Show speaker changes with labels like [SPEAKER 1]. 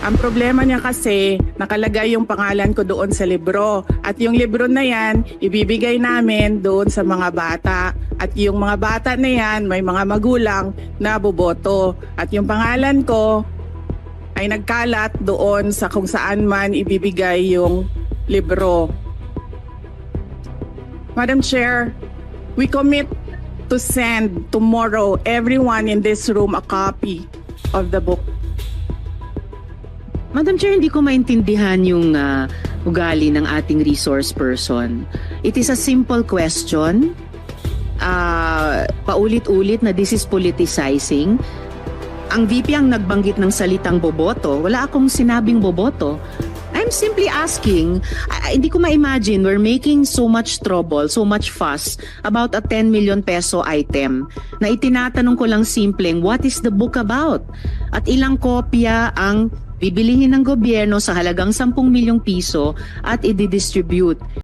[SPEAKER 1] Ang problema niya kasi, nakalagay yung pangalan ko doon sa libro. At yung libro na yan, ibibigay namin doon sa mga bata. At yung mga bata na yan, may mga magulang na boboto. At yung pangalan ko ay nagkalat doon sa kung saan man ibibigay yung libro. Madam Chair, we commit to send tomorrow everyone in this room a copy of the book.
[SPEAKER 2] Madam Chair, hindi ko maintindihan yung ugali ng ating resource person. It is a simple question. Paulit-ulit na this is politicizing. Ang VP ang nagbanggit ng salitang boboto. Wala akong sinabing boboto. I'm simply asking, hindi ko ma-imagine we're making so much trouble, so much fuss about a 10 million peso item na itinatanong ko lang simpleng, what is the book about? At ilang kopya ang bibilihin ng gobyerno sa halagang 10 milyong piso at i-distribute.